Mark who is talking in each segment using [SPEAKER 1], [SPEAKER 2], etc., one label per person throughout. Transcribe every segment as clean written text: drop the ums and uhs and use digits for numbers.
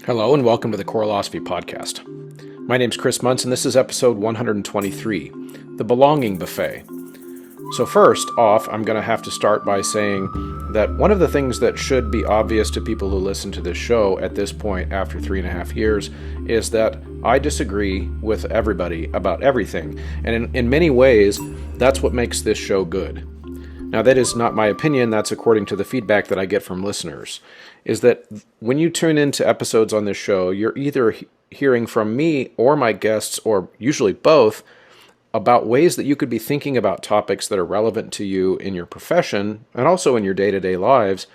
[SPEAKER 1] Hello and welcome to the Corolosophy Podcast. My name's Chris Muntz and this is episode 123, The Belonging Buffet. So first off, I'm going to have to start by saying that one of the things that should be obvious to people who listen to this show at this point after 3.5 years is that I disagree with everybody about everything. And in many ways, that's what makes this show good. Now, that is not my opinion. That's according to the feedback that I get from listeners, is that when you tune into episodes on this show, you're either hearing from me or my guests, or usually both, about ways that you could be thinking about topics that are relevant to you in your profession and also in your day-to-day lives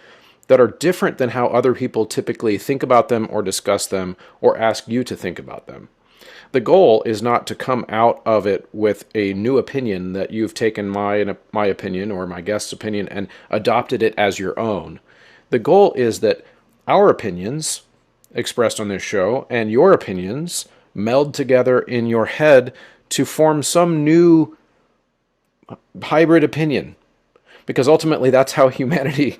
[SPEAKER 1] that are different than how other people typically think about them or discuss them or ask you to think about them. The goal is not to come out of it with a new opinion that you've taken my opinion or my guest's opinion and adopted it as your own. The goal is that our opinions expressed on this show and your opinions meld together in your head to form some new hybrid opinion. Because ultimately that's how humanity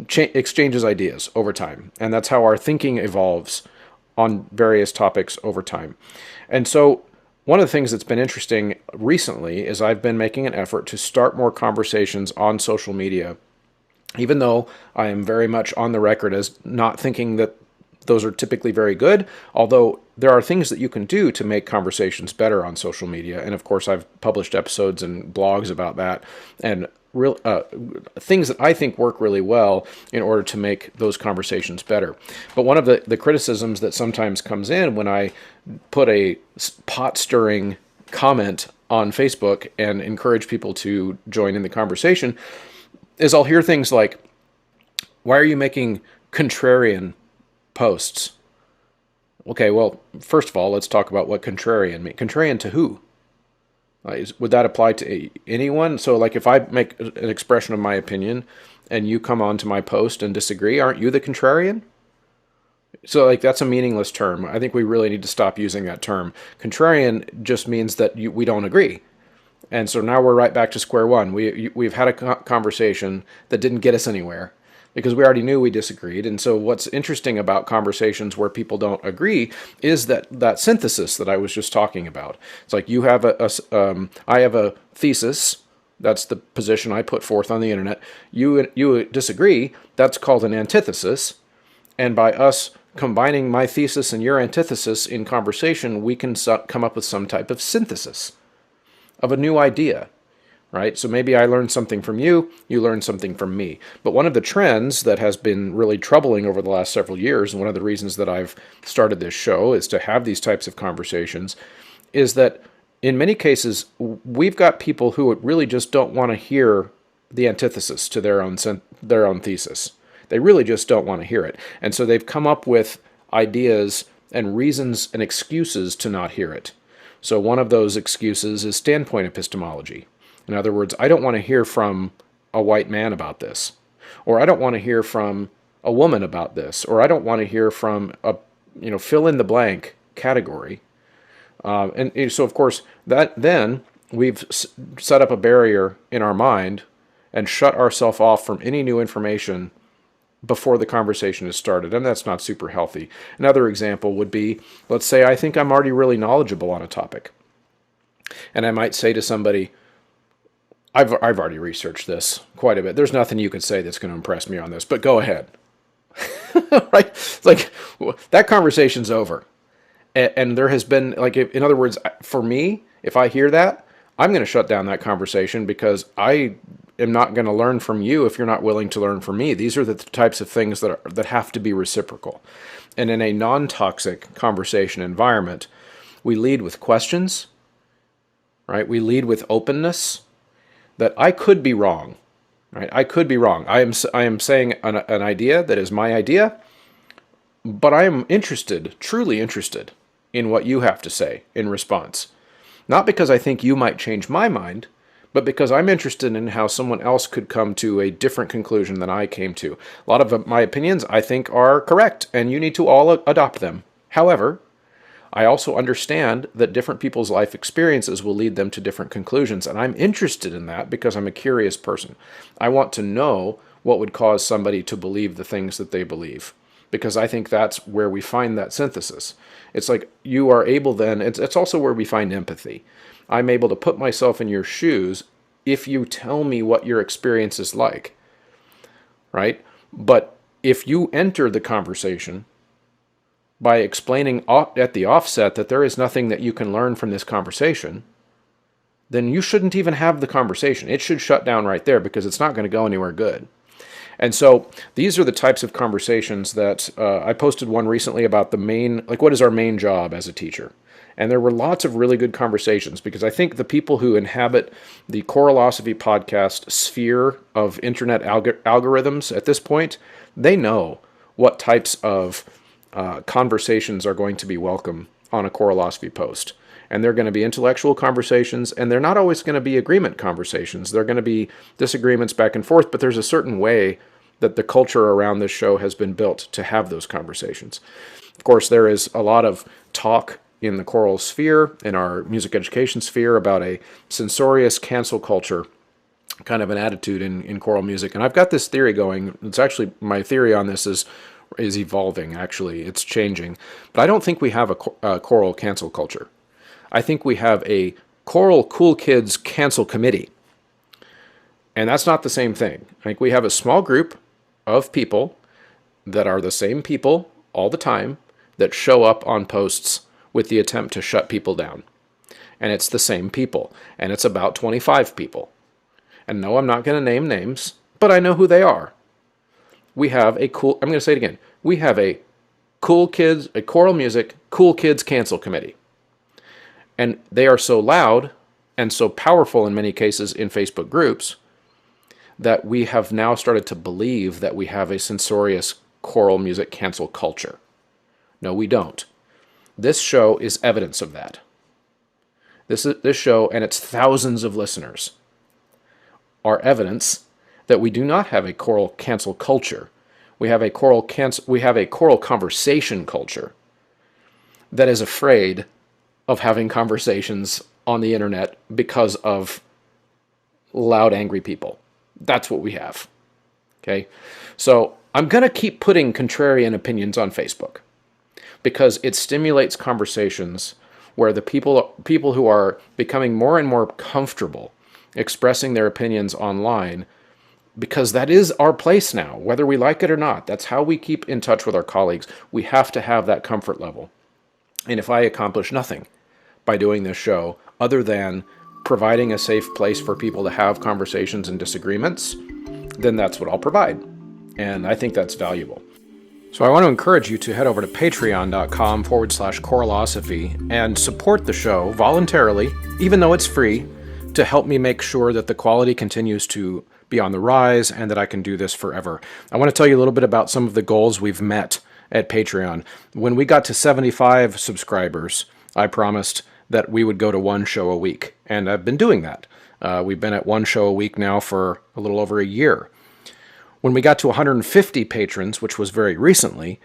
[SPEAKER 1] exchanges ideas over time. And that's how our thinking evolves on various topics over time. And so one of the things that's been interesting recently is I've been making an effort to start more conversations on social media, even though I am very much on the record as not thinking that those are typically very good, although there are things that you can do to make conversations better on social media. And of course, I've published episodes and blogs about that and real things that I think work really well in order to make those conversations better. But one of the criticisms that sometimes comes in when I put a pot-stirring comment on Facebook and encourage people to join in the conversation is I'll hear things like, "Why are you making contrarian posts?" Okay, well, first of all, let's talk about what contrarian means. Contrarian to who? Would that apply to anyone? So, like, if I make an expression of my opinion and you come on to my post and disagree, aren't you the contrarian? So, like, that's a meaningless term. I think we really need to stop using that term. Contrarian just means that we don't agree. And so now we're right back to square one. We've had a conversation that didn't get us anywhere because we already knew we disagreed. And so what's interesting about conversations where people don't agree is that synthesis that I was just talking about. It's like you have I have a thesis. That's the position I put forth on the internet. You disagree. That's called an antithesis. And by us combining my thesis and your antithesis in conversation, we can come up with some type of synthesis of a new idea. Right? So maybe I learned something from you, you learned something from me. But one of the trends that has been really troubling over the last several years, and one of the reasons that I've started this show is to have these types of conversations, is that in many cases, we've got people who really just don't want to hear the antithesis to their own thesis. They really just don't want to hear it. And so they've come up with ideas and reasons and excuses to not hear it. So one of those excuses is standpoint epistemology. In other words, I don't want to hear from a white man about this, or I don't want to hear from a woman about this, or I don't want to hear from a, fill in the blank category. And so, of course, then we've set up a barrier in our mind and shut ourselves off from any new information before the conversation is started, and that's not super healthy. Another example would be, let's say I think I'm already really knowledgeable on a topic, and I might say to somebody, I've already researched this quite a bit. There's nothing you could say that's going to impress me on this, but go ahead. Right? It's like that conversation's over. And there has been, like, in other words, for me, if I hear that, I'm going to shut down that conversation because I am not going to learn from you if you're not willing to learn from me. These are the types of things that have to be reciprocal. And in a non-toxic conversation environment, we lead with questions, right? We lead with openness. That I could be wrong, right? I could be wrong. I am saying an idea that is my idea, but I am interested, truly interested, in what you have to say in response. Not because I think you might change my mind, but because I'm interested in how someone else could come to a different conclusion than I came to. A lot of my opinions, I think, are correct, and you need to all adopt them. However, I also understand that different people's life experiences will lead them to different conclusions, and I'm interested in that because I'm a curious person. I want to know what would cause somebody to believe the things that they believe. because I think that's where we find that synthesis. It's like you are able then, it's also where we find empathy. I'm able to put myself in your shoes if you tell me what your experience is like, right? But if you enter the conversation by explaining at the offset that there is nothing that you can learn from this conversation, then you shouldn't even have the conversation. It should shut down right there because it's not going to go anywhere good. And so these are the types of conversations that I posted one recently about what is our main job as a teacher? And there were lots of really good conversations because I think the people who inhabit the Choralosophy podcast sphere of internet algorithms at this point, they know what types of conversations are going to be welcome on a Choralosophy post. And they're going to be intellectual conversations, and they're not always going to be agreement conversations. They're going to be disagreements back and forth, but there's a certain way that the culture around this show has been built to have those conversations. Of course, there is a lot of talk in the choral sphere, in our music education sphere, about a censorious cancel culture kind of an attitude in choral music. And I've got this theory going. It's actually, my theory on this is evolving, actually. It's changing. But I don't think we have a choral cancel culture. I think we have a choral cool kids cancel committee. And that's not the same thing. I think we have a small group of people that are the same people all the time that show up on posts with the attempt to shut people down. And it's the same people. And it's about 25 people. And no, I'm not going to name names, but I know who they are. We have I'm going to say it again. We have a choral music, cool kids cancel committee. And they are so loud and so powerful in many cases in Facebook groups that we have now started to believe that we have a censorious choral music cancel culture. No, we don't. This show is evidence of that. This show and its thousands of listeners are evidence that we do not have a choral cancel culture. We have a choral conversation culture that is afraid of having conversations on the internet because of loud, angry people. That's what we have. Okay? So I'm going to keep putting contrarian opinions on Facebook because it stimulates conversations where the people who are becoming more and more comfortable expressing their opinions online, because that is our place now, whether we like it or not. That's how we keep in touch with our colleagues. We have to have that comfort level. And if I accomplish nothing by doing this show other than providing a safe place for people to have conversations and disagreements, then that's what I'll provide. And I think that's valuable. So I want to encourage you to head over to patreon.com/Choralosophy and support the show voluntarily, even though it's free, to help me make sure that the quality continues to be on the rise and that I can do this forever. I want to tell you a little bit about some of the goals we've met at Patreon. When we got to 75 subscribers, I promised that we would go to one show a week, and I've been doing that. We've been at one show a week now for a little over a year. When we got to 150 patrons, which was very recently,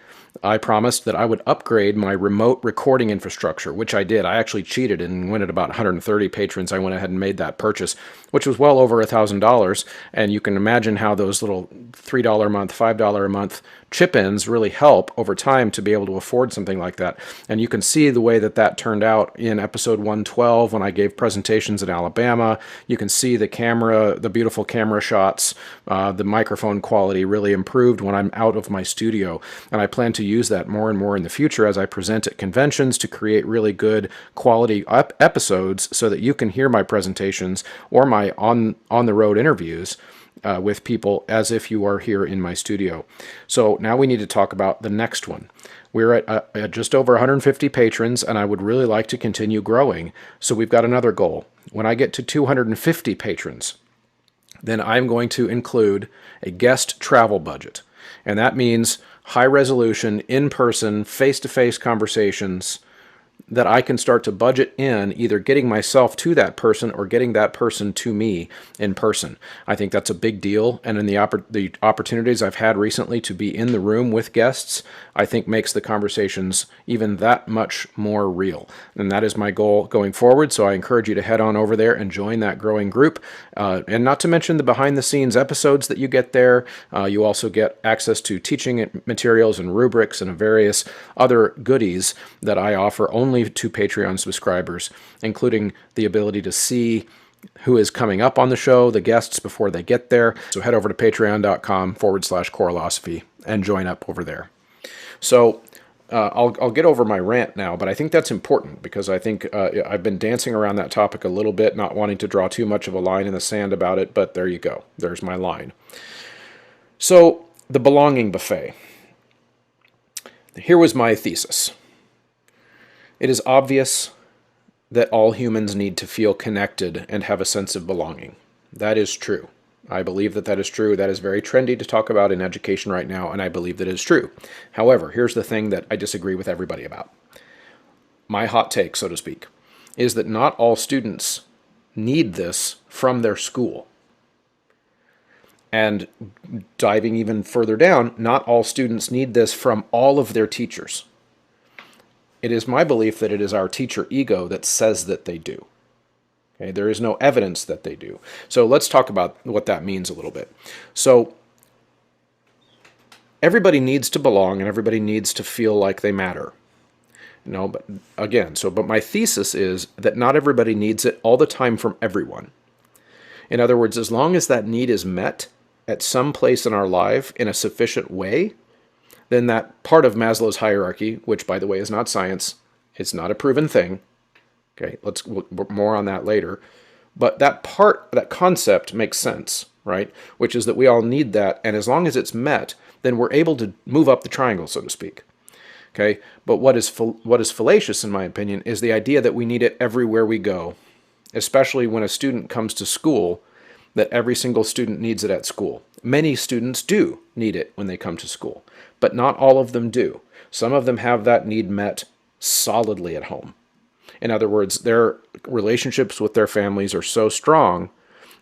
[SPEAKER 1] I promised that I would upgrade my remote recording infrastructure, which I did. I actually cheated and went at about 130 patrons. I went ahead and made that purchase, which was well over $1,000. And you can imagine how those little $3 a month, $5 a month chip-ins really help over time to be able to afford something like that. And you can see the way that turned out in episode 112 when I gave presentations in Alabama. You can see the beautiful camera shots, the microphone quality really improved when I'm out of my studio. And I plan to use that more and more in the future as I present at conventions to create really good quality episodes so that you can hear my presentations or my on-the-road interviews with people as if you are here in my studio. So now we need to talk about the next one. We're at just over 150 patrons, and I would really like to continue growing. So we've got another goal. When I get to 250 patrons, then I'm going to include a guest travel budget. And that means high resolution, in-person, face-to-face conversations that I can start to budget in either getting myself to that person or getting that person to me in person. I think that's a big deal. And in the opportunities I've had recently to be in the room with guests, I think makes the conversations even that much more real. And that is my goal going forward. So I encourage you to head on over there and join that growing group. And not to mention the behind the scenes episodes that you get there. You also get access to teaching materials and rubrics and various other goodies that I offer only to Patreon subscribers, including the ability to see who is coming up on the show, the guests before they get there. So head over to patreon.com/Coralosophy and join up over there. So I'll get over my rant now, but I think that's important because I think I've been dancing around that topic a little bit, not wanting to draw too much of a line in the sand about it, but there you go. There's my line. So the belonging buffet. Here was my thesis. It is obvious that all humans need to feel connected and have a sense of belonging. That is true. I believe that that is true. That is very trendy to talk about in education right now, and I believe that is true. However, here's the thing that I disagree with everybody about. My hot take, so to speak, is that not all students need this from their school. And diving even further down, not all students need this from all of their teachers. It is my belief that it is our teacher ego that says that they do. Okay, there is no evidence that they do. So let's talk about what that means a little bit. So everybody needs to belong and everybody needs to feel like they matter. But again, but my thesis is that not everybody needs it all the time from everyone. In other words, as long as that need is met at some place in our life in a sufficient way, then that part of Maslow's hierarchy, which by the way is not science, it's not a proven thing. Okay, more on that later. But that concept makes sense, right? Which is that we all need that, and as long as it's met, then we're able to move up the triangle, so to speak. Okay, but what is fallacious, in my opinion, is the idea that we need it everywhere we go, especially when a student comes to school, that every single student needs it at school. Many students do need it when they come to school, but not all of them do. Some of them have that need met solidly at home. In other words, their relationships with their families are so strong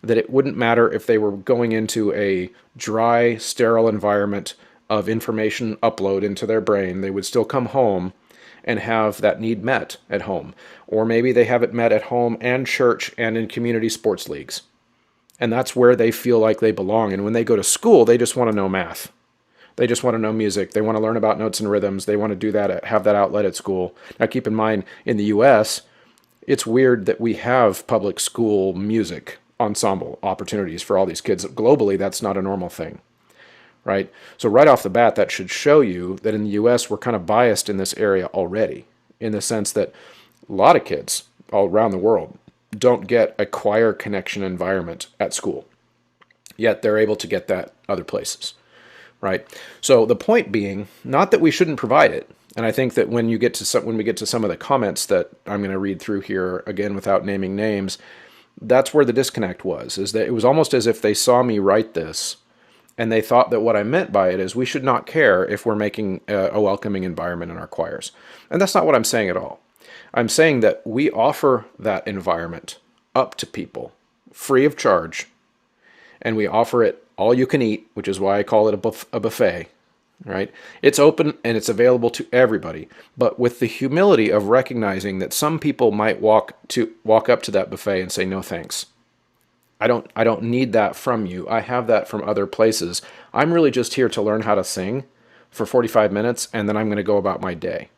[SPEAKER 1] that it wouldn't matter if they were going into a dry, sterile environment of information upload into their brain. They would still come home and have that need met at home. Or maybe they have it met at home and church and in community sports leagues. And that's where they feel like they belong. And when they go to school, they just want to know math. They just want to know music. They want to learn about notes and rhythms. They want to do that, have that outlet at school. Now, keep in mind, in the U.S., it's weird that we have public school music ensemble opportunities for all these kids. Globally, that's not a normal thing, right? So right off the bat, that should show you that in the U.S., we're kind of biased in this area already, in the sense that a lot of kids all around the world don't get a choir connection environment at school, yet they're able to get that other places. Right. So the point being, not that we shouldn't provide it. And I think that when we get to some of the comments that I'm going to read through here, again, without naming names, that's where the disconnect was, is that it was almost as if they saw me write this and they thought that what I meant by it is we should not care if we're making a welcoming environment in our choirs. And that's not what I'm saying at all. I'm saying that we offer that environment up to people free of charge, and we offer it all you can eat, which is why I call it a buffet, right? It's open and it's available to everybody, but with the humility of recognizing that some people might walk up to that buffet and say, no thanks. I don't need that from you. I have that from other places. I'm really just here to learn how to sing for 45 minutes, and then I'm going to go about my day.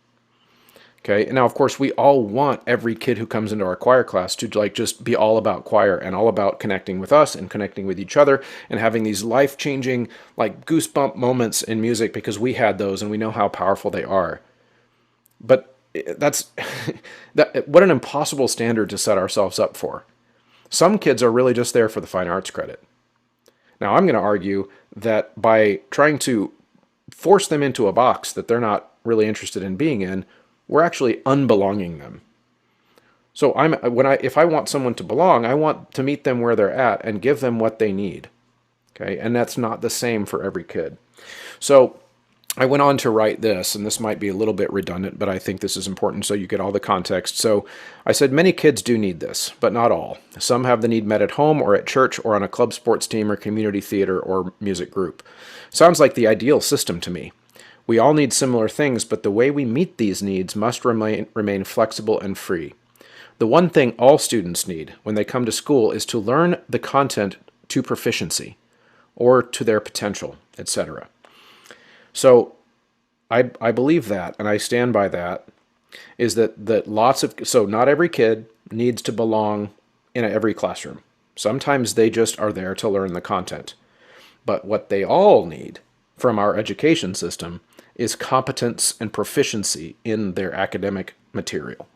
[SPEAKER 1] Okay. Now, of course, we all want every kid who comes into our choir class to just be all about choir and all about connecting with us and connecting with each other and having these life-changing, goosebump moments in music, because we had those and we know how powerful they are. But that's what an impossible standard to set ourselves up for. Some kids are really just there for the fine arts credit. Now, I'm going to argue that by trying to force them into a box that they're not really interested in being in, we're actually unbelonging them. So if I want someone to belong, I want to meet them where they're at and give them what they need. Okay, and that's not the same for every kid. So I went on to write this, and this might be a little bit redundant, but I think this is important so you get all the context. So I said many kids do need this, but not all. Some have the need met at home or at church or on a club sports team or community theater or music group. Sounds like the ideal system to me. We all need similar things, but the way we meet these needs must remain flexible and free. The one thing all students need when they come to school is to learn the content to proficiency or to their potential, etc. So I believe that, and I stand by that, is that so not every kid needs to belong in every classroom. Sometimes they just are there to learn the content. But what they all need from our education system is competence and proficiency in their academic material.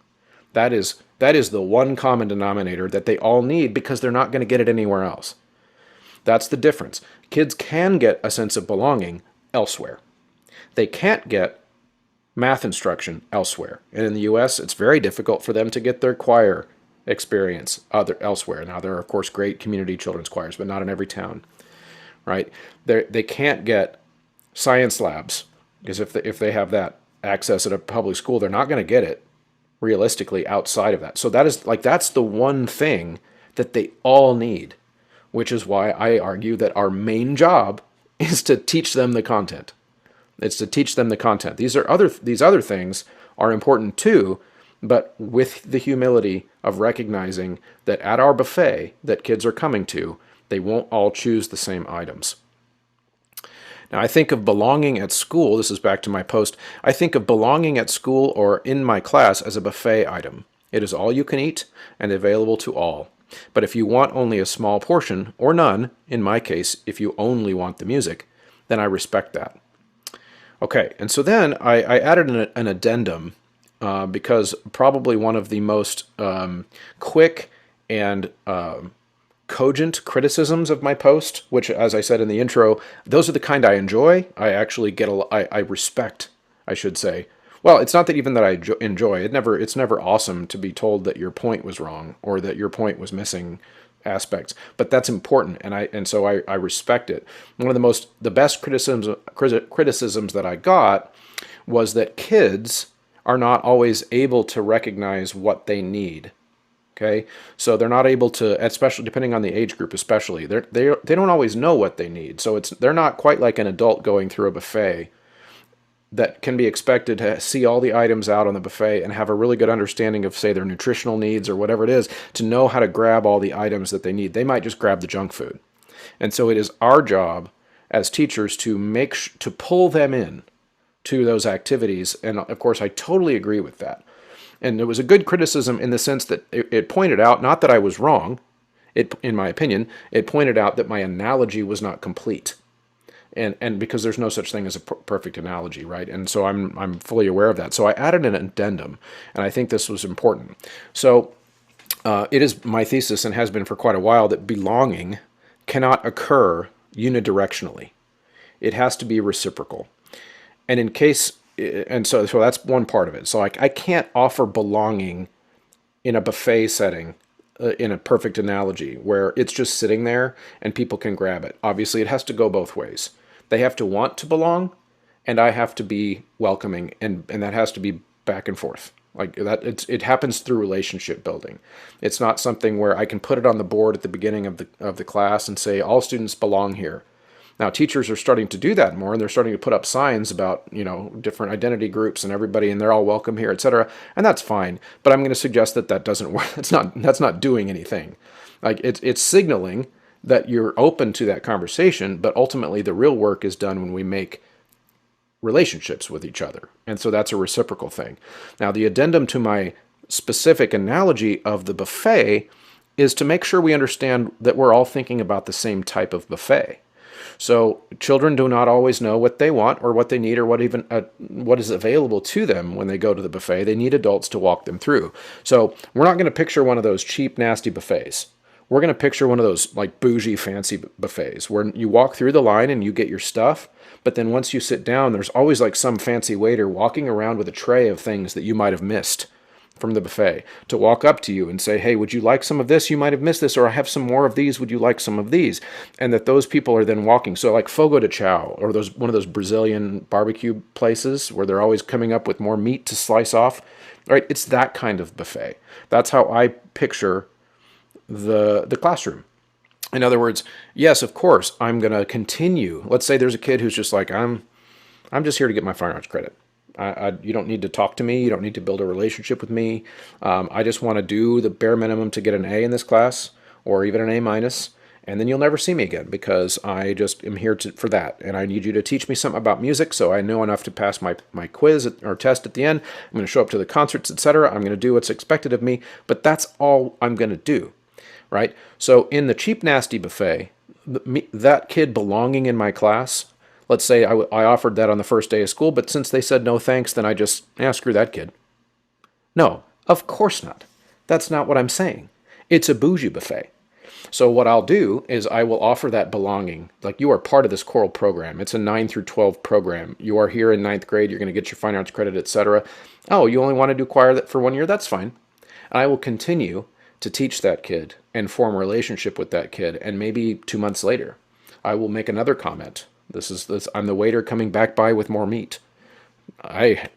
[SPEAKER 1] That is the one common denominator that they all need, because they're not going to get it anywhere else. That's the difference. Kids can get a sense of belonging elsewhere. They can't get math instruction elsewhere. And in the U.S., it's very difficult for them to get their choir experience elsewhere. Now, there are, of course, great community children's choirs, but not in every town, right? They can't get science labs, because if they have that access at a public school, they're not going to get it realistically outside of that. So that's the one thing that they all need, which is why I argue that our main job is to teach them the content. It's to teach them the content. These other things are important too, but with the humility of recognizing that at our buffet that kids are coming to, they won't all choose the same items. Now, I think of belonging at school, this is back to my post, I think of belonging at school or in my class as a buffet item. It is all you can eat and available to all. But if you want only a small portion, or none, in my case, if you only want the music, then I respect that. Okay, and so then I added an addendum because probably one of the most quick and cogent criticisms of my post, which, as I said in the intro, those are the kind I enjoy. I actually get I respect, I should say. Well, it's not that even that I enjoy. It's never awesome to be told that your point was wrong or that your point was missing aspects, but that's important, and so I respect it. One of the best criticisms that I got was that kids are not always able to recognize what they need. Okay, so they're not able to, especially depending on the age group, especially they don't always know what they need. So they're not quite like an adult going through a buffet that can be expected to see all the items out on the buffet and have a really good understanding of, say, their nutritional needs or whatever it is, to know how to grab all the items that they need. They might just grab the junk food. And so it is our job as teachers to to pull them in to those activities. And of course, I totally agree with that. And it was a good criticism in the sense that it pointed out, not that I was wrong, in my opinion, it pointed out that my analogy was not complete. And because there's no such thing as a perfect analogy, right? And so I'm fully aware of that. So I added an addendum, and I think this was important. So it is my thesis, and has been for quite a while, that belonging cannot occur unidirectionally. It has to be reciprocal. And so that's one part of it. So I can't offer belonging in a buffet setting in a perfect analogy where it's just sitting there and people can grab it. Obviously, it has to go both ways. They have to want to belong, and I have to be welcoming, and that has to be back and forth. Like that, it happens through relationship building. It's not something where I can put it on the board at the beginning of the class and say all students belong here. Now, teachers are starting to do that more, and they're starting to put up signs about, different identity groups and everybody, and they're all welcome here, etc. And that's fine. But I'm going to suggest that doesn't work. That's not doing anything. Like it's signaling that you're open to that conversation, but ultimately the real work is done when we make relationships with each other. And so that's a reciprocal thing. Now, the addendum to my specific analogy of the buffet is to make sure we understand that we're all thinking about the same type of buffet. So children do not always know what they want or what they need or what is available to them when they go to the buffet. They need adults to walk them through. So we're not going to picture one of those cheap, nasty buffets. We're going to picture one of those like bougie, fancy buffets where you walk through the line and you get your stuff, but then once you sit down, there's always like some fancy waiter walking around with a tray of things that you might have missed from the buffet to walk up to you and say, hey, would you like some of this? You might have missed this, or I have some more of these. Would you like some of these? And that those people are then walking. So like Fogo de Chao, or one of those Brazilian barbecue places where they're always coming up with more meat to slice off. Right? It's that kind of buffet. That's how I picture the classroom. In other words, yes, of course, I'm going to continue. Let's say there's a kid who's just like, I'm just here to get my fine arts credit. You don't need to talk to me. You don't need to build a relationship with me. I just want to do the bare minimum to get an A in this class, or even an A minus, and then you'll never see me again because I just am here for that. And I need you to teach me something about music so I know enough to pass my quiz or test at the end. I'm going to show up to the concerts, etc. I'm going to do what's expected of me, but that's all I'm going to do, right? So in the cheap, nasty buffet, that kid belonging in my class, let's say I offered that on the first day of school, but since they said no thanks, then I just, screw that kid. No, of course not. That's not what I'm saying. It's a bougie buffet. So what I'll do is I will offer that belonging. Like, you are part of this choral program. It's a 9 through 12 program. You are here in 9th grade. You're going to get your fine arts credit, etc. Oh, you only want to do choir for 1 year? That's fine. I will continue to teach that kid and form a relationship with that kid. And maybe 2 months later, I will make another comment. I'm the waiter coming back by with more meat. I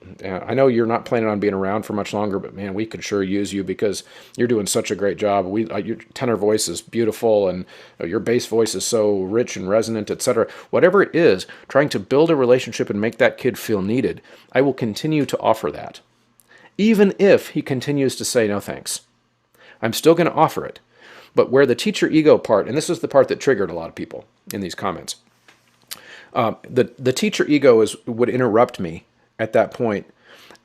[SPEAKER 1] know you're not planning on being around for much longer, but man, we could sure use you because you're doing such a great job. Your tenor voice is beautiful, and your bass voice is so rich and resonant, etc. Whatever it is, trying to build a relationship and make that kid feel needed, I will continue to offer that. Even if he continues to say no thanks, I'm still going to offer it. But where the teacher ego part, and this is the part that triggered a lot of people in these comments, the teacher ego would interrupt me at that point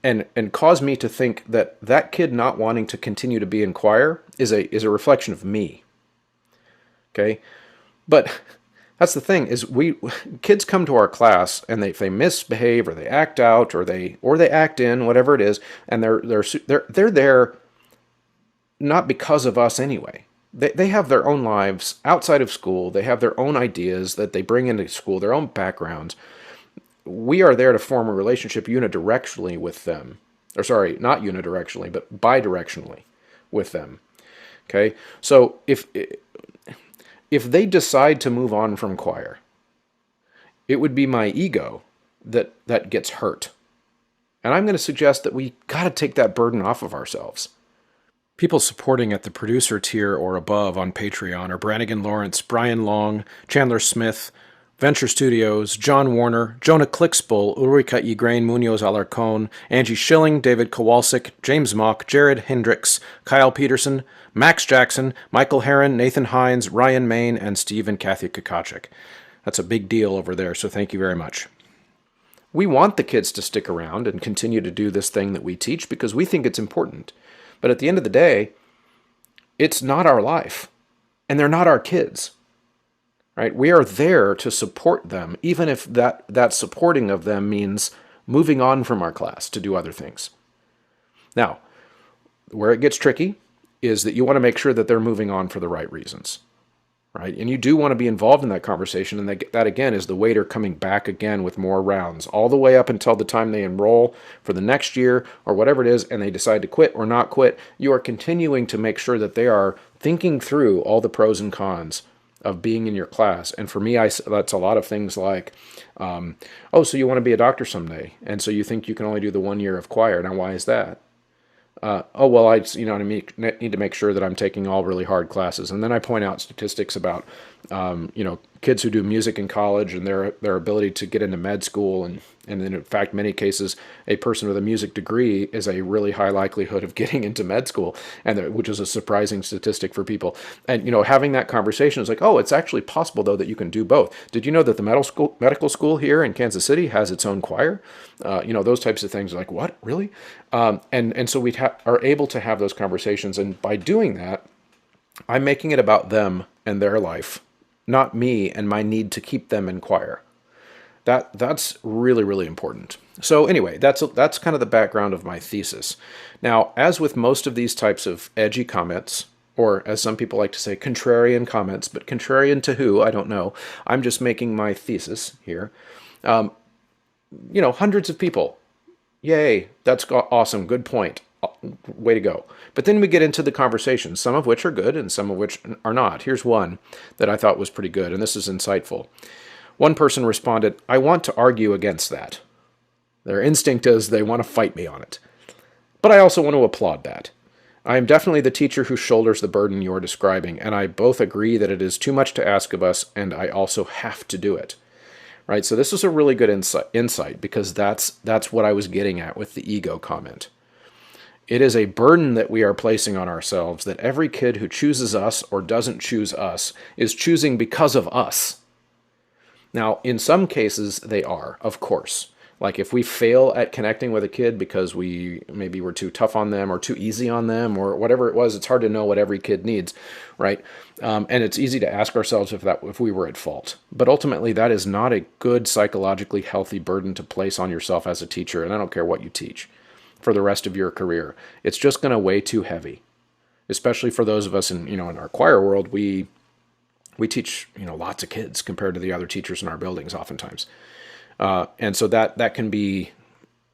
[SPEAKER 1] and cause me to think that kid not wanting to continue to be in choir is a reflection of me. Okay? But that's the thing, is kids come to our class and if they misbehave or they act out or they act in, whatever it is, and they're there not because of us anyway. They have their own lives outside of school. They have their own ideas that they bring into school, their own backgrounds. We are there to form a relationship unidirectionally with them. Or sorry, not unidirectionally, but bidirectionally with them. Okay? So if they decide to move on from choir, it would be my ego that gets hurt. And I'm going to suggest that we got to take that burden off of ourselves. People supporting at the producer tier or above on Patreon are Brannigan Lawrence, Brian Long, Chandler Smith, Venture Studios, John Warner, Jonah Clicksbull, Ulrika Igrain Munoz Alarcon, Angie Schilling, David Kowalczyk, James Mock, Jared Hendricks, Kyle Peterson, Max Jackson, Michael Herron, Nathan Hines, Ryan Main, and Steve and Kathy Kakachik. That's a big deal over there, so thank you very much. We want the kids to stick around and continue to do this thing that we teach because we think it's important. But at the end of the day, it's not our life, and they're not our kids, right? We are there to support them, even if that supporting of them means moving on from our class to do other things. Now, where it gets tricky is that you want to make sure that they're moving on for the right reasons, right? And you do want to be involved in that conversation, and that again is the waiter coming back again with more rounds, all the way up until the time they enroll for the next year or whatever it is, and they decide to quit or not quit. You are continuing to make sure that they are thinking through all the pros and cons of being in your class. And for me, that's a lot of things like, oh, so you want to be a doctor someday, and so you think you can only do the 1 year of choir. Now, why is that? Oh, well, I need to make sure that I'm taking all really hard classes. And then I point out statistics about, kids who do music in college and their ability to get into med school. And in fact, many cases, a person with a music degree is a really high likelihood of getting into med school, which is a surprising statistic for people. And, having that conversation is like, oh, it's actually possible, though, that you can do both. Did you know that the medical school here in Kansas City has its own choir? Those types of things, like, what, really? And so we are able to have those conversations. And by doing that, I'm making it about them and their life, not me and my need to keep them in choir. That's really, really important. So anyway, that's kind of the background of my thesis. Now, as with most of these types of edgy comments, or as some people like to say, contrarian comments, but contrarian to who, I don't know. I'm just making my thesis here. Hundreds of people. Yay, that's awesome, good point. way to go. But then we get into the conversations, some of which are good and some of which are not. Here's one that I thought was pretty good, and this is insightful. One person responded, "I want to argue against that." Their instinct is they want to fight me on it. But I also want to applaud that. I am definitely the teacher who shoulders the burden you're describing, and I both agree that it is too much to ask of us, and I also have to do it. Right? So this is a really good insight because that's what I was getting at with the ego comment. It is a burden that we are placing on ourselves that every kid who chooses us or doesn't choose us is choosing because of us. Now, in some cases, they are, of course. Like if we fail at connecting with a kid because we maybe were too tough on them or too easy on them or whatever it was, it's hard to know what every kid needs, right? And it's easy to ask ourselves if we were at fault. But ultimately, that is not a good psychologically healthy burden to place on yourself as a teacher, and I don't care what you teach, for the rest of your career. It's just going to weigh too heavy, especially for those of us in our choir world. We teach lots of kids compared to the other teachers in our buildings oftentimes. And so that can be,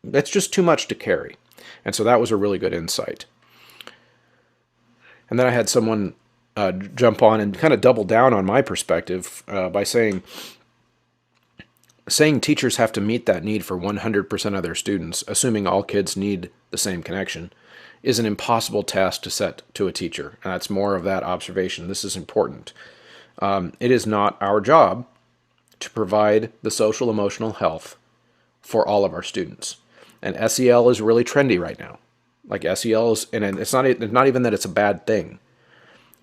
[SPEAKER 1] that's just too much to carry. And so that was a really good insight. And then I had someone jump on and kind of double down on my perspective by saying teachers have to meet that need for 100% of their students, assuming all kids need the same connection, is an impossible task to set to a teacher. And that's more of that observation. This is important. It is not our job to provide the social emotional health for all of our students. And SEL is really trendy right now. Like SEL is, and it's not even that it's a bad thing.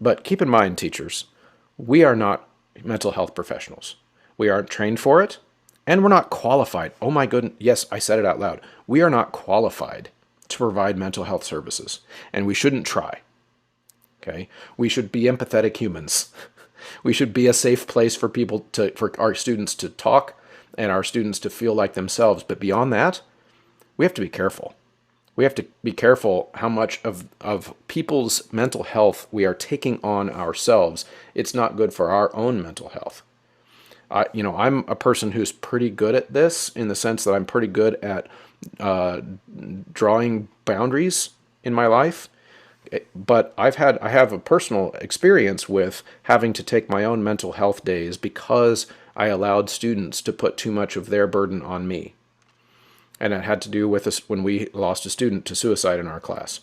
[SPEAKER 1] But keep in mind, teachers, we are not mental health professionals. We aren't trained for it, and we're not qualified. Oh my goodness, yes, I said it out loud. We are not qualified to provide mental health services, and we shouldn't try. Okay? We should be empathetic humans. We should be a safe place for our students to talk and our students to feel like themselves. But beyond that, we have to be careful. We have to be careful how much of people's mental health we are taking on ourselves. It's not good for our own mental health. I'm a person who's pretty good at this in the sense that I'm pretty good at drawing boundaries in my life. But I have a personal experience with having to take my own mental health days because I allowed students to put too much of their burden on me. And it had to do with us when we lost a student to suicide in our class.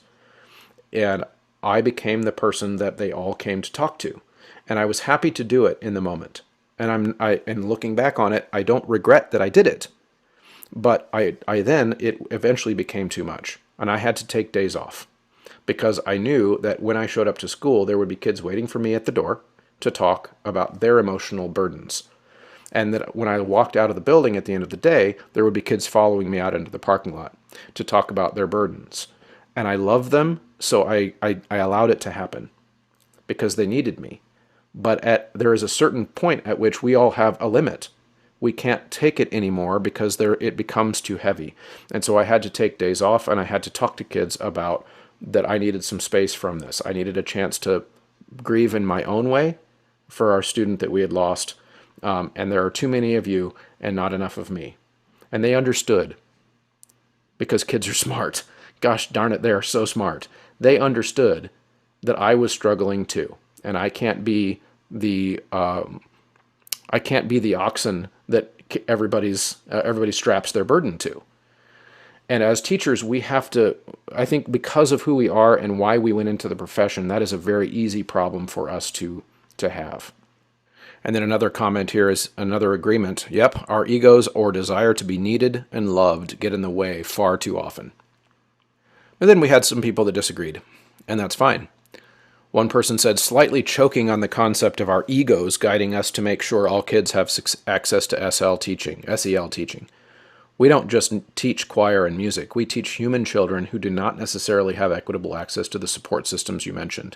[SPEAKER 1] And I became the person that they all came to talk to. And I was happy to do it in the moment. And and looking back on it, I don't regret that I did it. But it eventually became too much. And I had to take days off. Because I knew that when I showed up to school, there would be kids waiting for me at the door to talk about their emotional burdens. And that when I walked out of the building at the end of the day, there would be kids following me out into the parking lot to talk about their burdens. And I loved them, so I allowed it to happen because they needed me. But there is a certain point at which we all have a limit. We can't take it anymore because it becomes too heavy. And so I had to take days off, and I had to talk to kids about that I needed some space from this. I needed a chance to grieve in my own way for our student that we had lost. And there are too many of you and not enough of me. And they understood because kids are smart. Gosh darn it, they are so smart. They understood that I was struggling too. And I can't be the oxen that everybody straps their burden to. And as teachers, we have to, I think because of who we are and why we went into the profession, that is a very easy problem for us to have. And then another comment here is another agreement. Yep, our egos or desire to be needed and loved get in the way far too often. And then we had some people that disagreed, and that's fine. One person said, slightly choking on the concept of our egos guiding us to make sure all kids have access to SEL teaching. We don't just teach choir and music. We teach human children who do not necessarily have equitable access to the support systems you mentioned.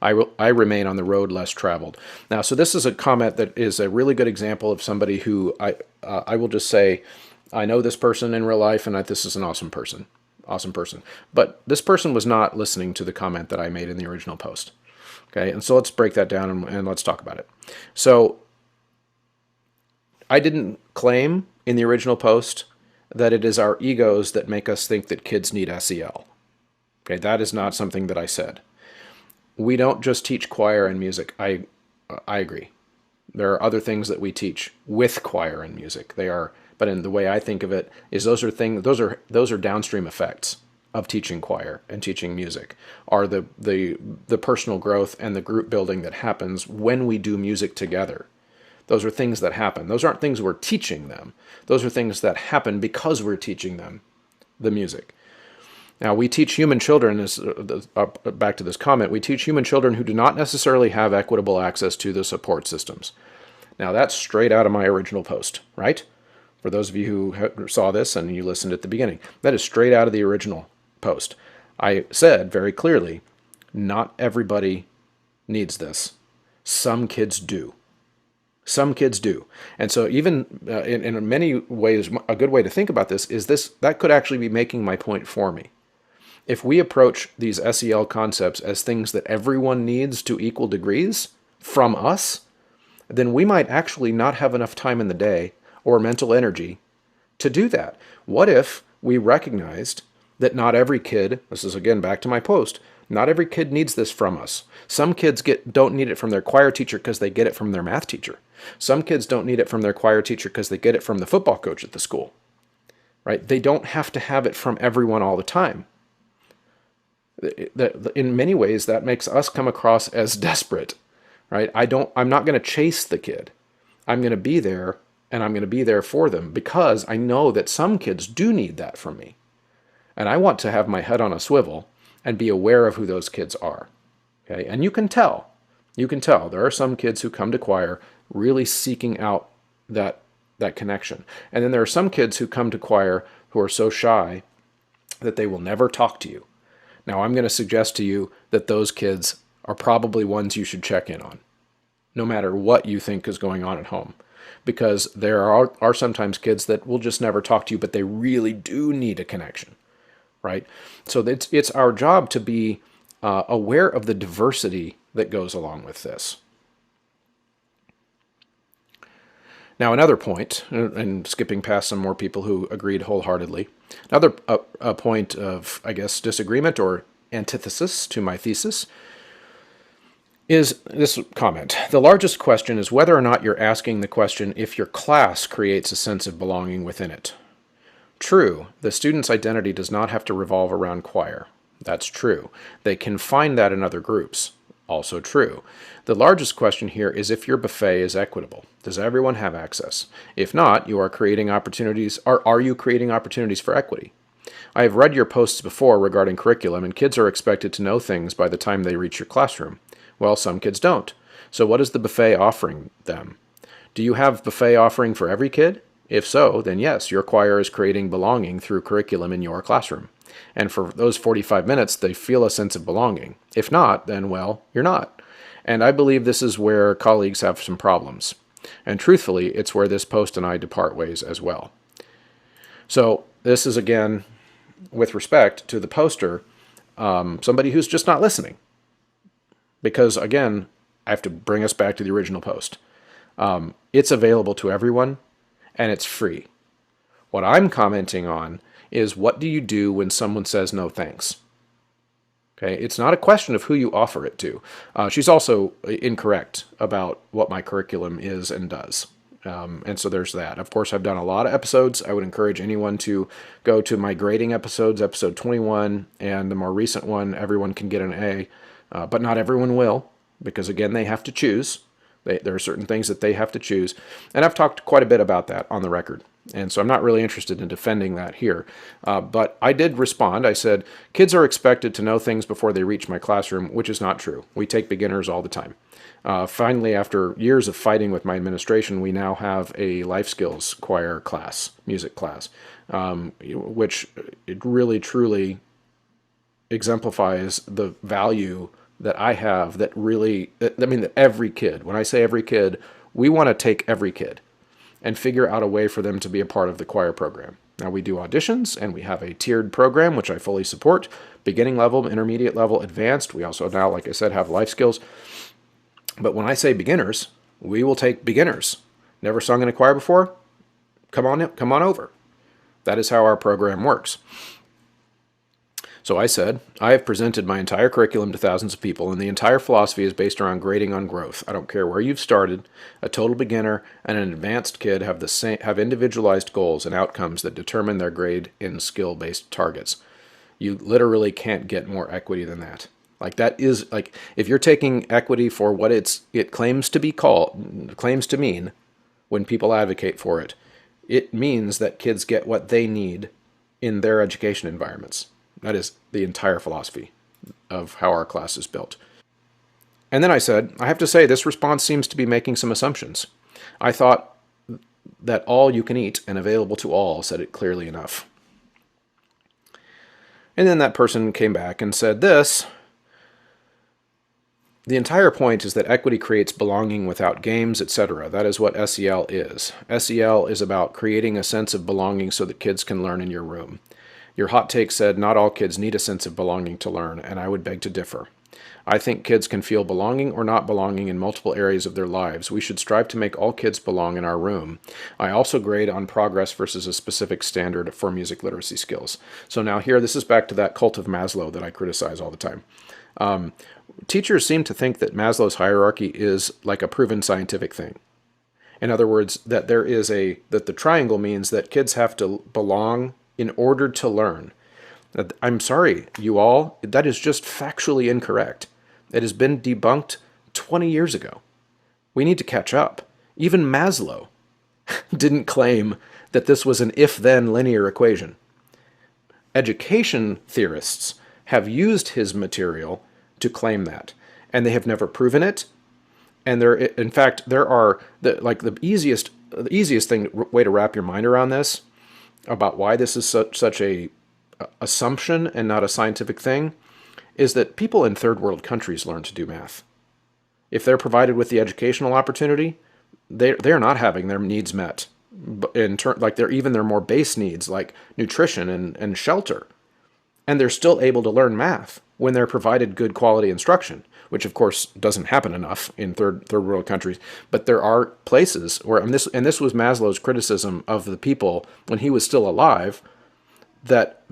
[SPEAKER 1] I remain on the road less traveled. Now, so this is a comment that is a really good example of somebody who I will just say, I know this person in real life, and this is an awesome person. But this person was not listening to the comment that I made in the original post. Okay, and so let's break that down and let's talk about it. So I didn't claim in the original post that it is our egos that make us think that kids need SEL. Okay, that is not something that I said. We don't just teach choir and music. I agree. There are other things that we teach with choir and music. They are, but in the way I think of it, is those are downstream effects of teaching choir and teaching music, are the personal growth and the group building that happens when we do music together. Those are things that happen. Those aren't things we're teaching them. Those are things that happen because we're teaching them the music. Now, we teach human children, back to this comment, we teach human children who do not necessarily have equitable access to the support systems. Now, that's straight out of my original post, right? For those of you who saw this and you listened at the beginning, that is straight out of the original post. I said very clearly, not everybody needs this. Some kids do. Some kids do. And so even in many ways, a good way to think about this is that could actually be making my point for me. If we approach these SEL concepts as things that everyone needs to equal degrees from us, then we might actually not have enough time in the day or mental energy to do that. What if we recognized that not every kid, this is again back to my post, not every kid needs this from us. Some kids don't need it from their choir teacher because they get it from their math teacher. Some kids don't need it from their choir teacher because they get it from the football coach at the school. Right? They don't have to have it from everyone all the time. In many ways, that makes us come across as desperate, right? I'm not going to chase the kid. I'm going to be there, and I'm going to be there for them because I know that some kids do need that from me. And I want to have my head on a swivel and be aware of who those kids are. Okay? And you can tell. There are some kids who come to choir really seeking out that connection. And then there are some kids who come to choir who are so shy that they will never talk to you. Now, I'm going to suggest to you that those kids are probably ones you should check in on, no matter what you think is going on at home. Because there are sometimes kids that will just never talk to you, but they really do need a connection, right? So it's our job to be aware of the diversity that goes along with this. Now, another point, and skipping past some more people who agreed wholeheartedly, another point of, I guess, disagreement or antithesis to my thesis is this comment. The largest question is whether or not you're asking the question if your class creates a sense of belonging within it. True, the student's identity does not have to revolve around choir. That's true. They can find that in other groups. Also true. The largest question here is if your buffet is equitable. Does everyone have access? If not, you are creating opportunities, or are you creating opportunities for equity? I have read your posts before regarding curriculum, and kids are expected to know things by the time they reach your classroom. Well, some kids don't. So what is the buffet offering them? Do you have buffet offering for every kid? If so, then yes, your choir is creating belonging through curriculum in your classroom. And for those 45 minutes, they feel a sense of belonging. If not, then, well, you're not. And I believe this is where colleagues have some problems. And truthfully, it's where this post and I depart ways as well. So this is, again, with respect to the poster, somebody who's just not listening. Because, again, I have to bring us back to the original post. It's available to everyone, and it's free. What I'm commenting on is what do you do when someone says no thanks? Okay, it's not a question of who you offer it to. She's also incorrect about what my curriculum is and does. And so there's that. Of course, I've done a lot of episodes. I would encourage anyone to go to my grading episodes, episode 21, and the more recent one, everyone can get an A, but not everyone will, because again, they have to choose. There are certain things that they have to choose. And I've talked quite a bit about that on the record. And so I'm not really interested in defending that here. But I did respond. I said, kids are expected to know things before they reach my classroom, which is not true. We take beginners all the time. Finally, after years of fighting with my administration, we now have a life skills choir class, music class, which it really, truly exemplifies the value that I have that every kid, when I say every kid, we want to take every kid and figure out a way for them to be a part of the choir program. Now, we do auditions, and we have a tiered program, which I fully support, beginning level, intermediate level, advanced. We also now, like I said, have life skills. But when I say beginners, we will take beginners. Never sung in a choir before? Come on over. That is how our program works. So I said, I have presented my entire curriculum to thousands of people, and the entire philosophy is based around grading on growth. I don't care where you've started. A total beginner and an advanced kid have individualized goals and outcomes that determine their grade in skill-based targets. You literally can't get more equity than that. Like, that is, like, if you're taking equity for what it claims to mean when people advocate for it, it means that kids get what they need in their education environments. That is the entire philosophy of how our class is built. And then I said, I have to say, this response seems to be making some assumptions. I thought that all you can eat and available to all said it clearly enough. And then that person came back and said this: the entire point is that equity creates belonging without games, etc. That is what SEL is. SEL is about creating a sense of belonging so that kids can learn in your room. Your hot take said not all kids need a sense of belonging to learn, and I would beg to differ. I think kids can feel belonging or not belonging in multiple areas of their lives. We should strive to make all kids belong in our room. I also grade on progress versus a specific standard for music literacy skills. So now here, this is back to that cult of Maslow that I criticize all the time. Teachers seem to think that Maslow's hierarchy is like a proven scientific thing. In other words, that that the triangle means that kids have to belong in order to learn. I'm sorry, you all, that is just factually incorrect. It has been debunked 20 years ago. We need to catch up. Even Maslow didn't claim that this was an if-then linear equation. Education theorists have used his material to claim that, and they have never proven it. And in fact, there are the easiest way to wrap your mind around this, about why this is such a assumption and not a scientific thing, is that people in third world countries learn to do math. If they're provided with the educational opportunity, they're not having their needs met. Their more base needs like nutrition and shelter, and they're still able to learn math when they're provided good quality instruction, which of course doesn't happen enough in third world countries. But there are places where, and this was Maslow's criticism of the people when he was still alive, that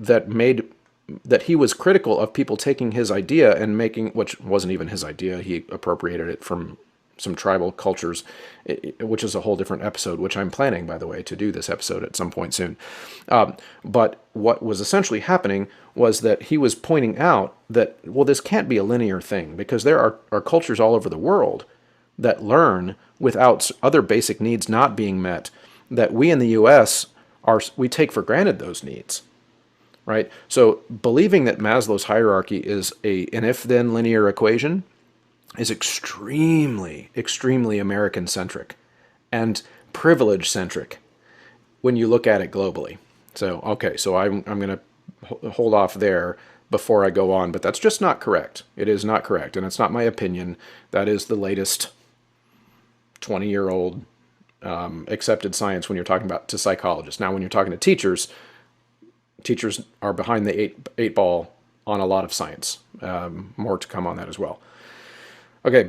[SPEAKER 1] he was critical of people taking his idea and making, which wasn't even his idea, he appropriated it from some tribal cultures, which is a whole different episode, which I'm planning, by the way, to do this episode at some point soon. But what was essentially happening was that he was pointing out that, well, this can't be a linear thing, because there are cultures all over the world that learn without other basic needs not being met, that we in the U.S. we take for granted those needs. Right? So believing that Maslow's hierarchy is an if-then linear equation is extremely, extremely American-centric and privilege-centric when you look at it globally. So, okay, so I'm going to hold off there before I go on, but that's just not correct. It is not correct, and it's not my opinion. That is the latest 20-year-old accepted science when you're talking about to psychologists. Now, when you're talking to teachers are behind the eight ball on a lot of science. More to come on that as well. Okay,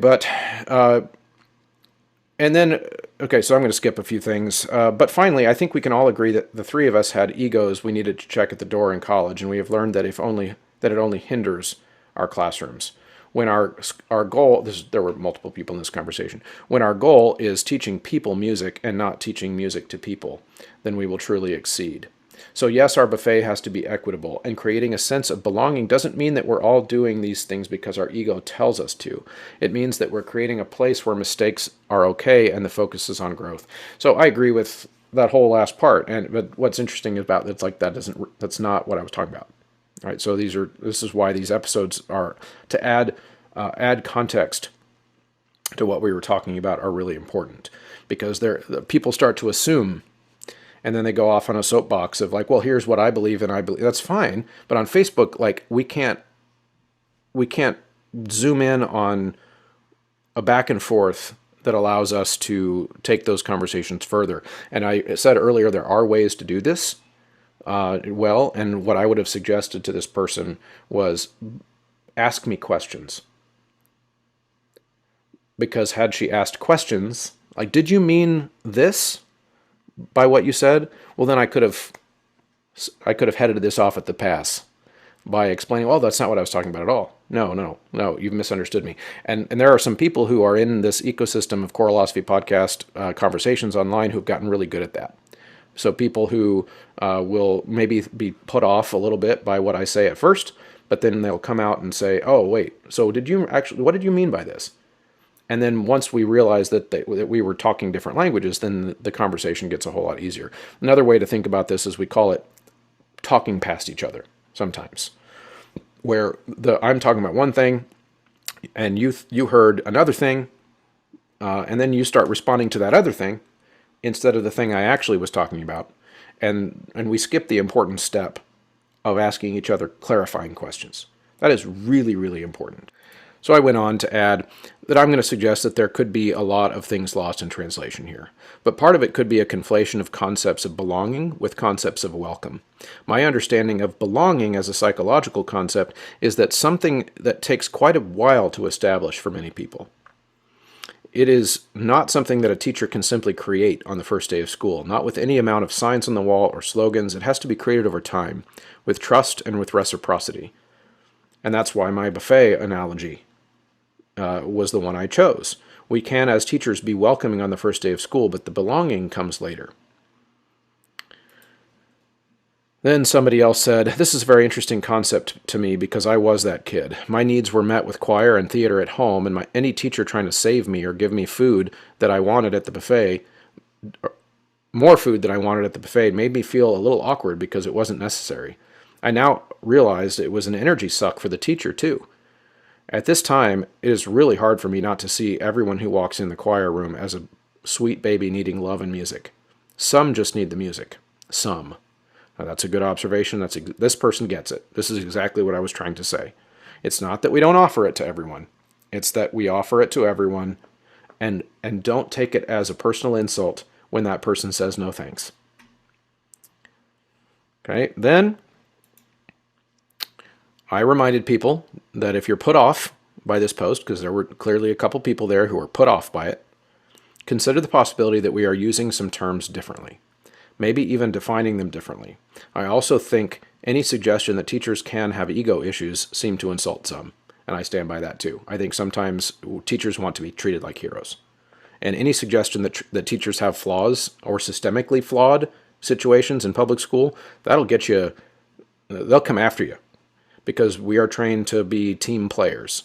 [SPEAKER 1] so I'm going to skip a few things. But finally, I think we can all agree that the three of us had egos we needed to check at the door in college, and we have learned that it only hinders our classrooms. When our goal, there were multiple people in this conversation, when our goal is teaching people music and not teaching music to people, then we will truly exceed. So yes, our buffet has to be equitable, and creating a sense of belonging doesn't mean that we're all doing these things because our ego tells us to. It means that we're creating a place where mistakes are okay and the focus is on growth. So I agree with that whole last part, but what's interesting about it's like that's not what I was talking about. All right, so this is why these episodes are to add context to what we were talking about are really important, because people start to assume. And then they go off on a soapbox of like, well, here's what I believe, and I believe that's fine. But on Facebook, like we can't zoom in on a back and forth that allows us to take those conversations further. And I said earlier, there are ways to do this well. And what I would have suggested to this person was ask me questions. Because had she asked questions, like, did you mean this by what you said? Well, then I could have headed this off at the pass. by explaining, well, that's not what I was talking about at all. No, you've misunderstood me. And there are some people who are in this ecosystem of Choral podcast conversations online who've gotten really good at that. So people who will maybe be put off a little bit by what I say at first, but then they'll come out and say, oh, wait, so what did you mean by this? And then once we realize that we were talking different languages, then the conversation gets a whole lot easier. Another way to think about this is we call it talking past each other sometimes, where I'm talking about one thing and you heard another thing, and then you start responding to that other thing instead of the thing I actually was talking about. And we skip the important step of asking each other clarifying questions. That is really, really important. So I went on to add that I'm going to suggest that there could be a lot of things lost in translation here. But part of it could be a conflation of concepts of belonging with concepts of welcome. My understanding of belonging as a psychological concept is that something that takes quite a while to establish for many people. It is not something that a teacher can simply create on the first day of school, not with any amount of signs on the wall or slogans. It has to be created over time, with trust and with reciprocity. And that's why my buffet analogy was the one I chose. We can, as teachers, be welcoming on the first day of school, but the belonging comes later. Then somebody else said, this is a very interesting concept to me because I was that kid. My needs were met with choir and theater at home, and any teacher trying to save me or give me food that I wanted at the buffet, more food than I wanted at the buffet, made me feel a little awkward because it wasn't necessary. I now realized it was an energy suck for the teacher, too. At this time, it is really hard for me not to see everyone who walks in the choir room as a sweet baby needing love and music. Some just need the music. Some. Now, that's a good observation. This person gets it. This is exactly what I was trying to say. It's not that we don't offer it to everyone. It's that we offer it to everyone and don't take it as a personal insult when that person says no thanks. Okay, then I reminded people that if you're put off by this post, because there were clearly a couple people there who were put off by it, consider the possibility that we are using some terms differently, maybe even defining them differently. I also think any suggestion that teachers can have ego issues seem to insult some, and I stand by that too. I think sometimes teachers want to be treated like heroes. And any suggestion that teachers have flaws or systemically flawed situations in public school, that'll get you, they'll come after you. Because we are trained to be team players.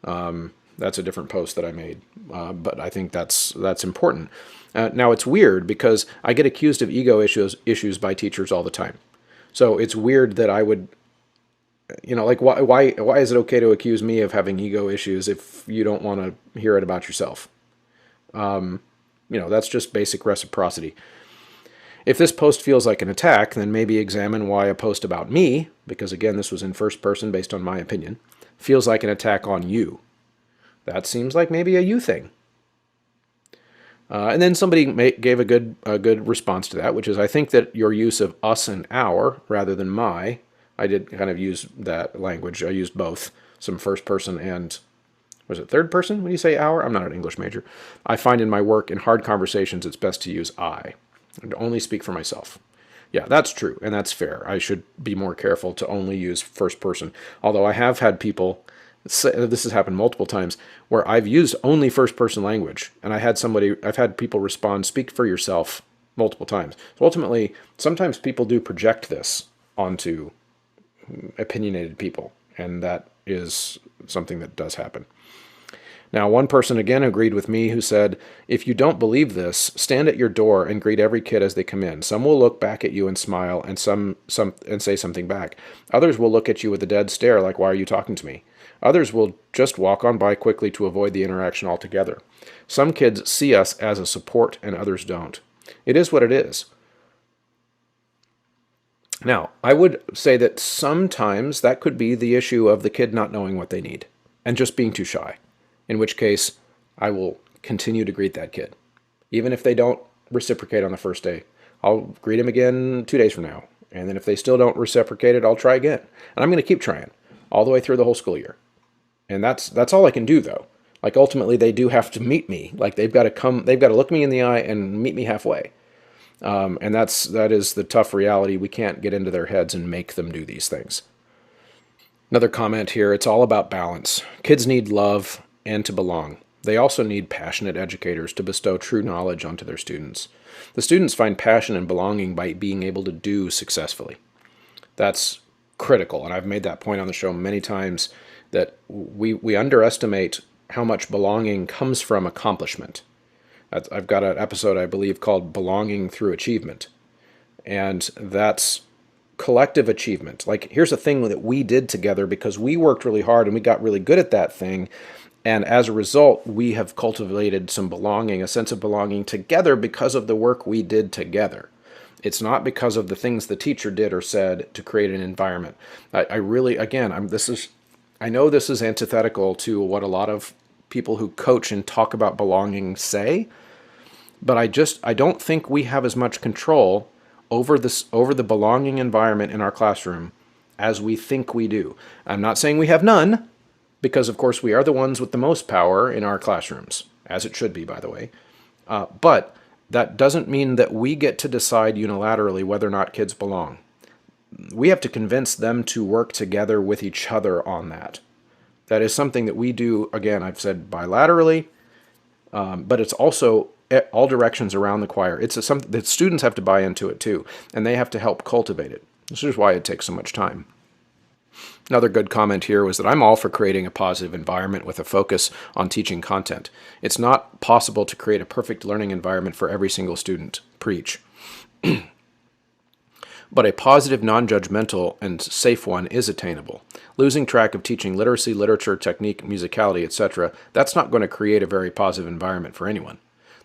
[SPEAKER 1] That's a different post that I made, but I think that's important. Now it's weird because I get accused of ego issues by teachers all the time. So it's weird that I would, like why is it okay to accuse me of having ego issues if you don't want to hear it about yourself? That's just basic reciprocity. If this post feels like an attack, then maybe examine why a post about me, because again, this was in first person based on my opinion, feels like an attack on you. That seems like maybe a you thing. And then somebody gave a good response to that, which is I think that your use of us and our rather than my, I did kind of use that language. I used both, some first person and, was it third person when you say our? I'm not an English major. I find in my work in hard conversations it's best to use I. And only speak for myself. Yeah, that's true, and that's fair. I should be more careful to only use first person. Although I have had people, this has happened multiple times, where I've used only first person language, and I've had people respond, speak for yourself, multiple times. So ultimately, sometimes people do project this onto opinionated people, and that is something that does happen. Now, one person again agreed with me who said, if you don't believe this, stand at your door and greet every kid as they come in. Some will look back at you and smile and some say something back. Others will look at you with a dead stare like, why are you talking to me? Others will just walk on by quickly to avoid the interaction altogether. Some kids see us as a support and others don't. It is what it is. Now, I would say that sometimes that could be the issue of the kid not knowing what they need and just being too shy. In which case, I will continue to greet that kid. Even if they don't reciprocate on the first day, I'll greet them again 2 days from now. And then if they still don't reciprocate it, I'll try again. And I'm going to keep trying all the way through the whole school year. And that's all I can do, though. Like, ultimately, they do have to meet me. Like, they've got to look me in the eye and meet me halfway. And that is the tough reality. We can't get into their heads and make them do these things. Another comment here, it's all about balance. Kids need love and to belong. They also need passionate educators to bestow true knowledge onto their students. The students find passion and belonging by being able to do successfully. That's critical, and I've made that point on the show many times, that we underestimate how much belonging comes from accomplishment. I've got an episode, I believe, called Belonging Through Achievement, and that's collective achievement. Like, here's a thing that we did together because we worked really hard and we got really good at that thing, and as a result, we have cultivated some belonging, a sense of belonging together because of the work we did together. It's not because of the things the teacher did or said to create an environment. I really, again, I know this is antithetical to what a lot of people who coach and talk about belonging say, but I don't think we have as much control over the belonging environment in our classroom as we think we do. I'm not saying we have none, because of course we are the ones with the most power in our classrooms, as it should be, by the way. But that doesn't mean that we get to decide unilaterally whether or not kids belong. We have to convince them to work together with each other on that. That is something that we do, again, I've said bilaterally, but it's also all directions around the choir. It's something that students have to buy into it too, and they have to help cultivate it. This is why it takes so much time. Another good comment here was that I'm all for creating a positive environment with a focus on teaching content. It's not possible to create a perfect learning environment for every single student. Preach. But a positive, non-judgmental, and safe one is attainable. Losing track of teaching literacy, literature, technique, musicality, etc., that's not going to create a very positive environment for anyone.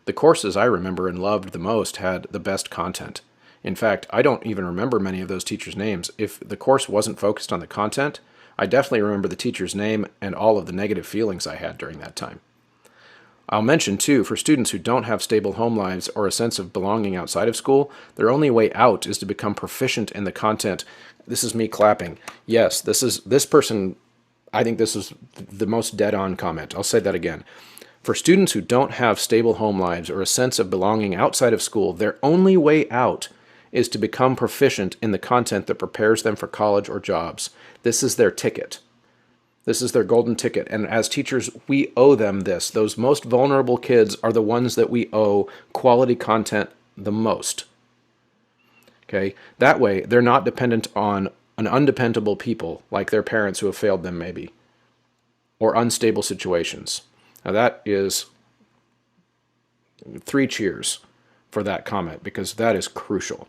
[SPEAKER 1] The courses I remember and loved the most had the best content. In fact, I don't even remember many of those teachers' names. If the course wasn't focused on the content, I definitely remember the teacher's name and all of the negative feelings I had during that time. I'll mention, too, for students who don't have stable home lives or a sense of belonging outside of school, their only way out is to become proficient in the content. This is me clapping. Yes, this person, I think this is the most dead-on comment. I'll say that again. For students who don't have stable home lives or a sense of belonging outside of school, their only way out is to become proficient in the content that prepares them for college or jobs. This is their ticket. This is their golden ticket. And as teachers, we owe them this. Those most vulnerable kids are the ones that we owe quality content the most. Okay? That way, they're not dependent on an undependable people like their parents who have failed them maybe, or unstable situations. Now that is 3 cheers for that comment, because that is crucial.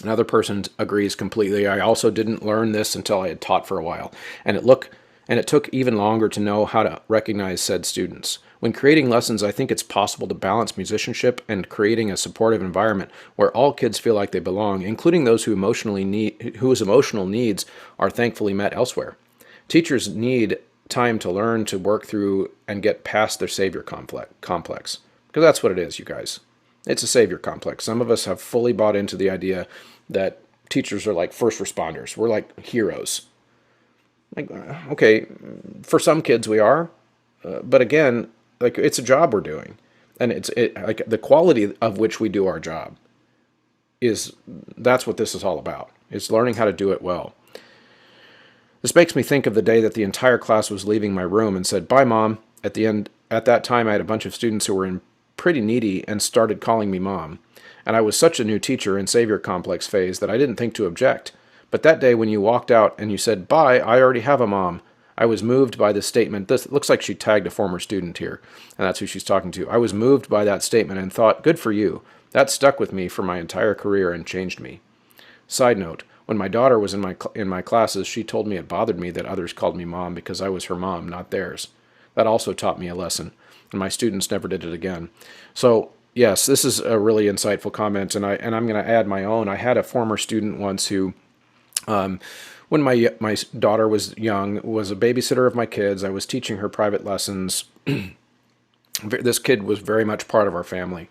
[SPEAKER 1] Another person agrees completely. I also didn't learn this until I had taught for a while, and it took even longer to know how to recognize said students. When creating lessons, I think it's possible to balance musicianship and creating a supportive environment where all kids feel like they belong, including those whose emotional needs are thankfully met elsewhere. Teachers need time to learn to work through and get past their savior complex. Because that's what it is, you guys. It's a savior complex. Some of us have fully bought into the idea that teachers are like first responders. We're like heroes. Like, okay, for some kids we are, but again, like, it's a job we're doing, and like the quality of which we do our job that's what this is all about. It's learning how to do it well. This makes me think of the day that the entire class was leaving my room and said, "Bye, Mom." At that time, I had a bunch of students who were in pretty needy and started calling me Mom. And I was such a new teacher in savior complex phase that I didn't think to object. But that day when you walked out and you said, "Bye, I already have a mom," I was moved by this statement. This looks like she tagged a former student here, and that's who she's talking to. I was moved by that statement and thought, good for you. That stuck with me for my entire career and changed me. Side note, when my daughter was in my classes, she told me it bothered me that others called me Mom because I was her mom, not theirs. That also taught me a lesson, and my students never did it again. So, yes, this is a really insightful comment, and I'm going to add my own. I had a former student once who, when my daughter was young, was a babysitter of my kids. I was teaching her private lessons. This kid was very much part of our family.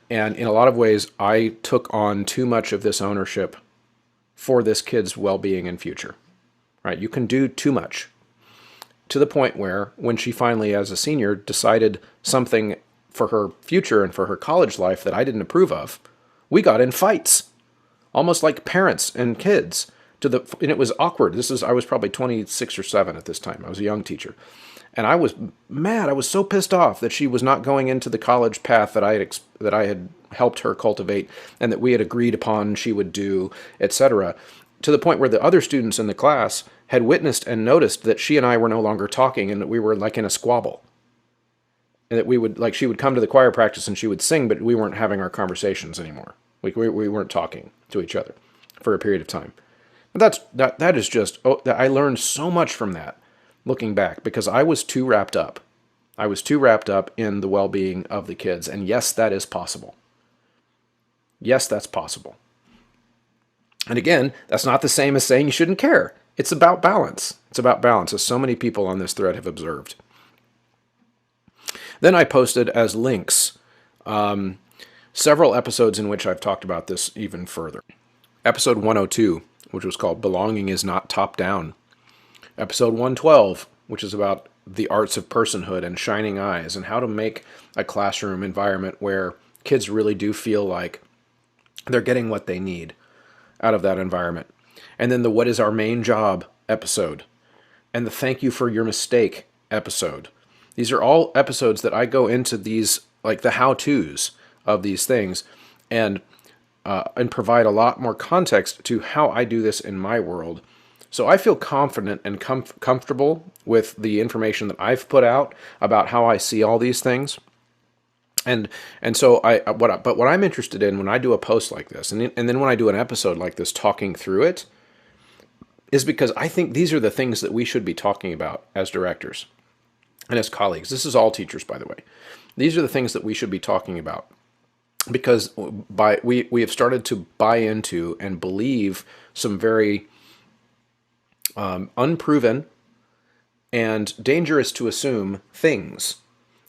[SPEAKER 1] And in a lot of ways, I took on too much of this ownership for this kid's well-being and future. Right? You can do too much, to the point where when she finally, as a senior, decided something for her future and for her college life that I didn't approve of, we got in fights, almost like parents and kids, And it was awkward. I was probably 26 or 7 at this time. I was a young teacher. And I was mad. I was so pissed off that she was not going into the college path that I had helped her cultivate and that we had agreed upon she would do, etc. To the point where the other students in the class had witnessed and noticed that she and I were no longer talking and that we were like in a squabble. And that she would come to the choir practice and she would sing, but we weren't having our conversations anymore. We weren't talking to each other for a period of time. But that is just, I learned so much from that, looking back, because I was too wrapped up. I was too wrapped up in the well-being of the kids. And yes, that is possible. Yes, that's possible. And again, that's not the same as saying you shouldn't care. It's about balance. It's about balance, as so many people on this thread have observed. Then I posted as links several episodes in which I've talked about this even further. Episode 102, which was called Belonging is Not Top-Down. Episode 112, which is about the arts of personhood and shining eyes and how to make a classroom environment where kids really do feel like they're getting what they need out of that environment. And then the What is Our Main Job episode and the Thank You for Your Mistake episode. These are all episodes that I go into these, like the how-tos of these things, and provide a lot more context to how I do this in my world. So I feel confident and comfortable with the information that I've put out about how I see all these things. And so what I'm interested in when I do a post like this, and then when I do an episode like this talking through it, is because I think these are the things that we should be talking about as directors and as colleagues. This is all teachers, by the way. These are the things that we should be talking about, because we have started to buy into and believe some very unproven and dangerous to assume things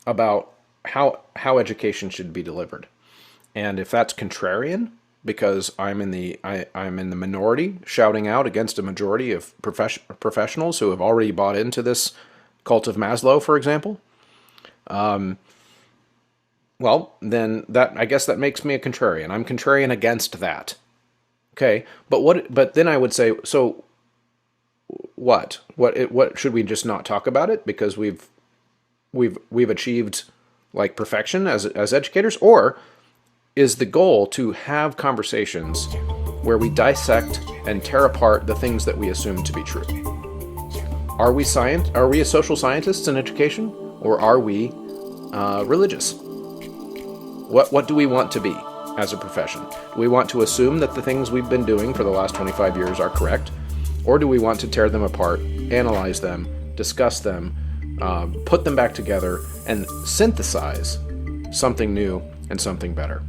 [SPEAKER 1] about how education should be delivered. And if that's contrarian, because I'm in the minority shouting out against a majority of professionals who have already bought into this cult of Maslow, for example, well, then I guess that makes me a contrarian. I'm contrarian against that. Okay, but then I would say, so what should we just not talk about it because we've achieved like perfection as educators? Or is the goal to have conversations where we dissect and tear apart the things that we assume to be true? Are we a social scientists in education, or are we religious? What do we want to be as a profession? Do we want to assume that the things we've been doing for the last 25 years are correct? Or do we want to tear them apart, analyze them, discuss them, put them back together, and synthesize something new and something better?